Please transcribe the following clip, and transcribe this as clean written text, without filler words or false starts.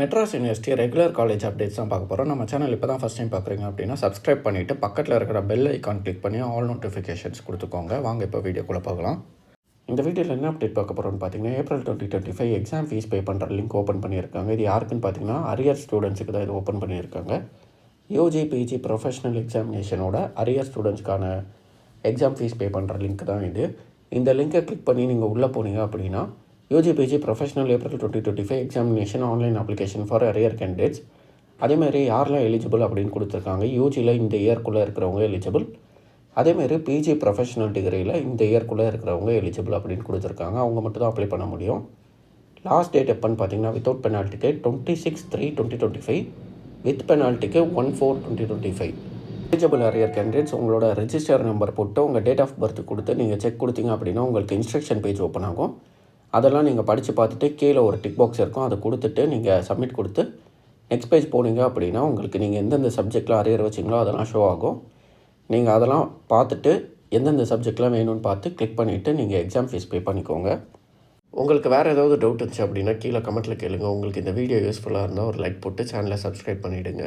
Madras university regular college updates தான் பார்க்க போகிறோம். நம்ம சேனல் இப்போ தான் ஃபஸ்ட் டைம் பார்க்குறீங்க அப்படின்னா சப்ஸ்கிரைப் பண்ணிவிட்டு பக்கத்தில் இருக்கிற பெல் ஐக்கான் கிளிக் பண்ணி ஆல் நோட்டிஃபிகேஷன்ஸ் கொடுத்துக்கோங்க. வாங்க இப்போ வீடியோக்குள்ளே பார்க்கலாம். இந்த வீடியோவில் என்ன அப்டேட் பார்க்க போகிறோம்னு பார்த்தீங்கன்னா, April 2025 எக்ஸாம் ஃபீஸ் பே பண்ணுற லிங்க் ஓப்பன் பண்ணியிருக்காங்க. இது யாருக்குன்னு பார்த்தீங்கன்னா அரியர் ஸ்டூடெண்ட்ஸுக்கு தான் இது ஓப்பன் பண்ணியிருக்காங்க. யூஜி பிஜி ப்ரொஃபஷனல் எக்ஸாமினேஷனோட அரியர் ஸ்டூடெண்ட்ஸ்க்கான எக்ஸாம் ஃபீஸ் பே பண்ணுற லிங்க் தான் இது. இந்த லிங்கை கிளிக் பண்ணி நீங்கள் உள்ளே போனீங்க அப்படின்னா UG PG professional April 2025 examination online application for arrear candidates. அதேமாதிரி யாரெல்லாம் எலிஜிபிள் அப்படின்னு கொடுத்துருக்காங்க. யூஜியில் இந்த இயர்க்குள்ளே இருக்கிறவங்க எலிஜிபிள். அதேமாதிரி பிஜி ப்ரொஃபஷனல் டிகிரியில் இந்த இயர்க்குள்ளே இருக்கிறவங்க எலிஜிபிள் அப்படின்னு கொடுத்துருக்காங்க. அவங்க மட்டும் தான் அப்ளை பண்ண முடியும். லாஸ்ட் டேட் எப்போன்னு பார்த்தீங்கன்னா வித்தவுட் பெனால்ட்டிக்கு 26/3/2025, வித் பெனால்ட்டிக்கு 1/4/2025. எலிஜிபிள் அரியர் கேண்டிடேட்ஸ் உங்களோட ரெஜிஸ்டர் நம்பர் போட்டு உங்கள் டேட் ஆஃப் பர்த் கொடுத்து நீங்கள் செக் கொடுத்தீங்க அப்படின்னா உங்களுக்கு இன்ஸ்ட்ரக்ஷன் பேஜ் ஓப்பன் ஆகும். அதெல்லாம் நீங்கள் படித்து பார்த்துட்டு கீழே ஒரு டிக் பாக்ஸ் இருக்கும், அதை கொடுத்துட்டு நீங்கள் சப்மிட் கொடுத்து நெக்ஸ்ட் பேஜ் போனீங்க அப்படின்னா உங்களுக்கு நீங்கள் எந்தெந்த சப்ஜெக்டில் அரியர் வச்சிங்களோ அதெல்லாம் ஷோ ஆகும். நீங்கள் அதெல்லாம் பார்த்துட்டு எந்தெந்த சப்ஜெக்ட்லாம் வேணும்னு பார்த்து கிளிக் பண்ணிவிட்டு நீங்கள் எக்ஸாம் ஃபீஸ் பே பண்ணிக்கோங்க. உங்களுக்கு வேறு ஏதாவது டவுட் இருந்துச்சு அப்படின்னா கீழே கமெண்ட்டில் கேளுங்க. உங்களுக்கு இந்த வீடியோ யூஸ்ஃபுல்லாக இருந்தால் ஒரு லைக் போட்டு சேனலை சப்ஸ்கிரைப் பண்ணிவிடுங்க.